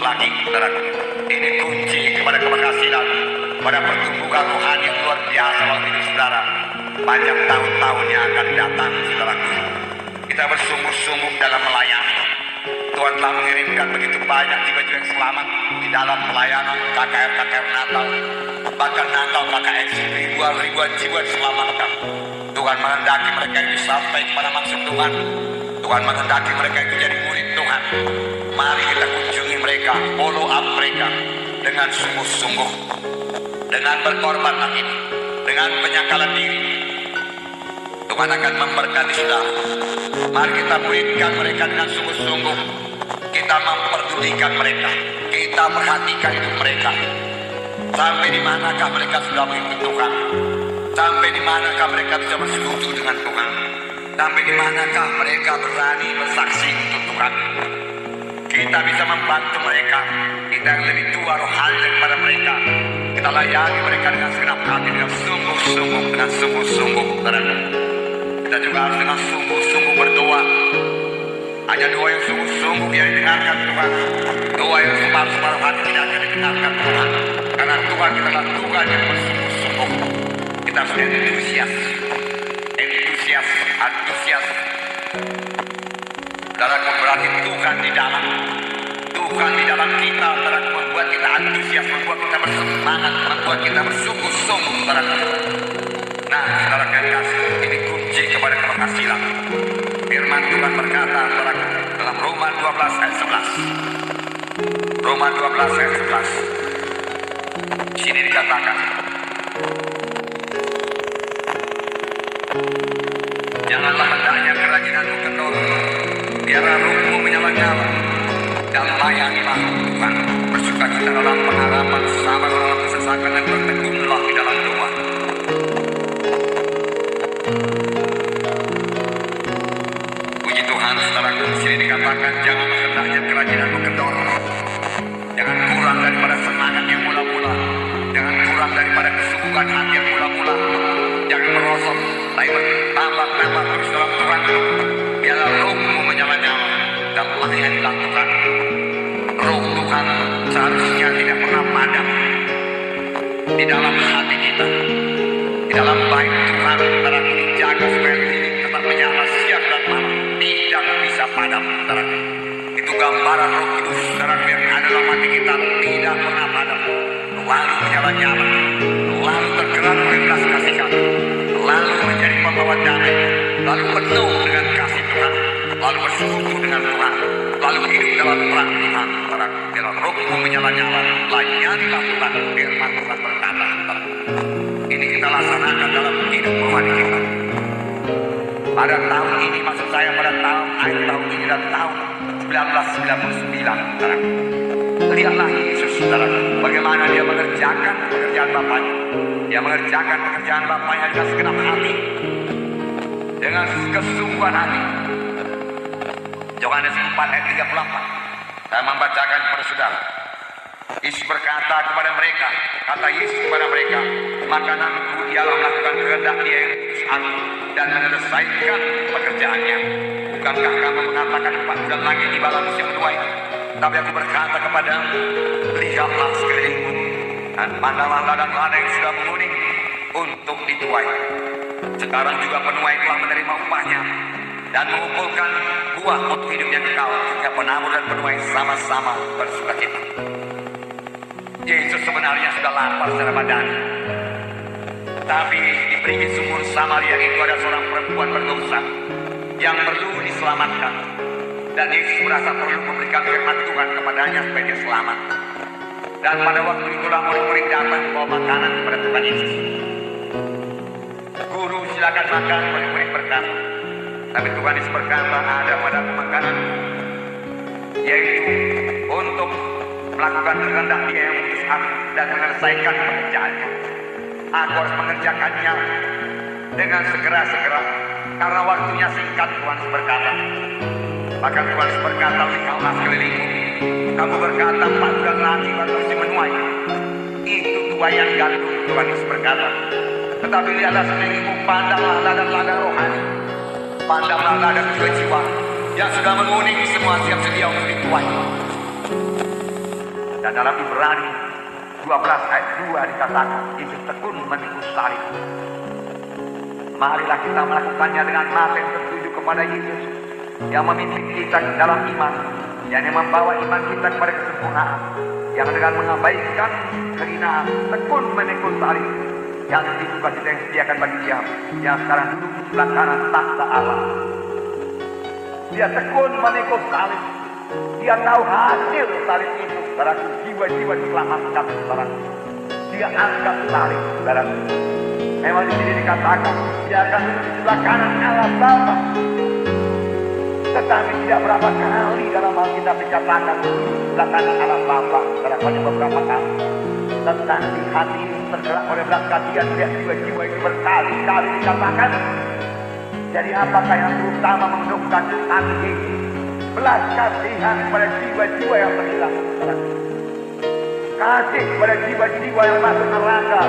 lagi, saudaraku. Ini kunci kepada keberhasilan, pada pertumbuhan rohani yang luar biasa dalam hidup saudara. Banyak tahun-tahun yang akan datang, saudaraku. Kita bersungguh-sungguh dalam melayani. Tuhan telah mengirimkan begitu banyak jiwa-jiwa yang selamat di dalam pelayanan KKR Natal, bahkan Natal KKS, ribuan jiwa diselamatkan. Tuhan menghendaki mereka itu sampai kepada maksud Tuhan. Tuhan menghendaki mereka itu jadi murid Tuhan. Mari kita kunjungi mereka, follow up mereka dengan sungguh-sungguh, dengan berkorban lagi, dengan penyakalan diri. Tuhan akan memberkati saudara. Mari kita muridkan mereka dengan sungguh-sungguh. Kita memperdulikan mereka, kita perhatikan hidup mereka. Sampai di manakah mereka sudah mengikuti Tuhan? Sampai di manakah mereka bisa bersekutu dengan Tuhan? Sampai di manakah mereka berani bersaksi untuk Tuhan? Kita bisa membantu mereka. Kita yang lebih tua rohani daripada mereka. Kita layani mereka dengan segenap hati, dengan sungguh-sungguh, dengan sungguh-sungguh. Kita juga harus dengan sungguh-sungguh berdoa. Hanya doa yang sungguh-sungguh yang didengarkan Tuhan. Doa yang separuh-separuh hati tidak akan didengarkan Tuhan. Karena Tuhan kita adalah Tuhan yang bersungguh-sungguh. Kita harus antusias. Saudaraku, berarti Tuhan di dalam. Tuhan di dalam kita, saudaraku, membuat kita antusias, membuat kita bersemangat, membuat kita bersungguh-sungguh, saudaraku. Nah, saudaraku yang kasih, ini kunci kepada keberhasilan. Firman Tuhan berkata, saudaraku, dalam Roma 12 ayat 11. Roma 12 ayat 11. Di sini dikatakan, janganlah hendaknya kerajinanmu kendor, biarlah rohmu menyala-nyala, dan layanilah Tuhan. Bersukacita dalam pengharapan, sabar dalam kesesakan, dan bertekunlah di dalam doa. Puji Tuhan, saudaraku, di sini dikatakan janganlah hendaknya kerajinanmu kendor. Jangan kurang daripada semangat yang mula-mula, jangan kurang daripada kesungguhan hati yang mula-mula. Jangan merosot, tapi bertambah-tambah terus dalam Tuhan. Biarlah rohmu menyala-nyala dan layanilah Tuhan. Roh Tuhan seharusnya tidak pernah padam di dalam hati kita, di dalam bait Tuhan. Saudaraku, dijaga supaya lilin tetap menyala siang dan malam, tidak bisa padam, saudaraku. Itu gambaran roh kudus, saudaraku, yang ada dalam hati kita, tidak pernah padam, lalu menyala-nyala, lalu tergerak oleh belas kasihan, lalu menjadi pembawa damai, lalu penuh dengan kasih Tuhan, lalu bersekutu dengan Tuhan, lalu hidup dalam perang Tuhan. Biarlah rohmu menyala-nyala, layanilah Tuhan. Firman Tuhan berkata, ini kita laksanakan dalam hidup rohani kita. Pada tahun ini, maksud saya pada akhir tahun ini dan tahun 1999, lihatlah Yesus, saudara, bagaimana dia mengerjakan pekerjaan Bapaknya. Dia mengerjakan pekerjaan Bapaknya dengan segenap hati, dengan kesungguhan hati. Yohanes 4 ayat 34. Saya membacakan kepada saudara. Yesus berkata kepada mereka, kata Yesus kepada mereka, makananku ialah melakukan kehendak Dia yang mengutus aku dan menyelesaikan pekerjaannya. Bukankah kamu mengatakan 4 bulan lagi tibalah musim menuai? Tapi aku berkata kepadamu, lihatlah sekelilingmu dan pandanglah ladang-ladang yang sudah menguning untuk dituai. Sekarang juga penuai telah menerima upahnya dan mengumpulkan buah untuk hidup yang kekal, sehingga penabur dan penuai sama-sama bersukacita. Yesus sebenarnya sudah lapar secara badani, tapi di pinggir sumur Samaria itu ada seorang perempuan berdosa yang perlu diselamatkan, dan Yesus merasa perlu memberikan firman Tuhan kepadanya supaya dia selamat. Dan pada waktu itulah murid-murid datang membawa makanan kepada Tuhan Yesus. Guru, silakan makan, murid-murid berkata. Tapi Tuhan Yesus berkata, ada padaku makanan, yaitu untuk melakukan kehendak Dia yang mengutus aku dan menyelesaikan pekerjaannya. Aku harus mengerjakannya dengan segera-segera, karena waktunya singkat. Tuhan Yesus berkata. Maka Tuhan Yesus berkata, lihatlah sekelilingmu. Kamu berkata 4 bulan lagi baru musim menuai. Itu tuaian gandum, Tuhan Yesus berkata. Tetapi lihatlah sekelilingmu, pandanglah ladang-ladang rohani, pandanglah ladang jiwa-jiwa yang sudah menguning, semua siap sedia untuk dituai. Dan dalam Ibrani 12 ayat 2 dikatakan, Yesus tekun menikung salib. Marilah kita melakukannya dengan mata yang tertuju kepada Yesus, yang memimpin kita dalam iman, yang membawa iman kita kepada kesempurnaan, yang dengan mengabaikan kehinaan tekun menikung salib, yang dibuka kita yang sediakan bagi Dia, yang sekarang duduk di sebelah kanan takhta Allah. Dia tekun menikung salib. Dia tahu hasil salib itu, saudaraku. Jiwa-jiwa diselamatkan, saudaraku. Dia angkat salib, saudaraku. Memang di sini dikatakan Dia akan duduk di sebelah kanan Allah Bapa. Tetapi tidak berapa kali dalam Alkitab dikatakan sebelah kanan Allah Bapa. Saudaraku, hanya beberapa kali. Tetapi hati ini tergerak oleh belas kasihan, lihat jiwa-jiwa itu berkali-kali dikatakan. Jadi apakah yang terutama menundukkan hati ini? Belas kasihan kepada jiwa-jiwa yang terhilang, kasih kepada jiwa-jiwa yang masuk neraka,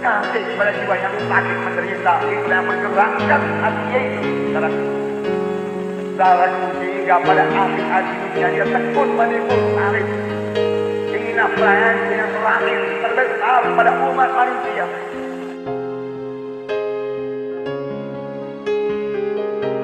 kasih kepada jiwa yang sakit menderita. Itulah yang menggerakkan hati Yesus, saudaraku, sehingga pada akhir hidupnya Dia tekun menikung salib. Inilah pelayan yang terakhir terbesar pada umat manusia.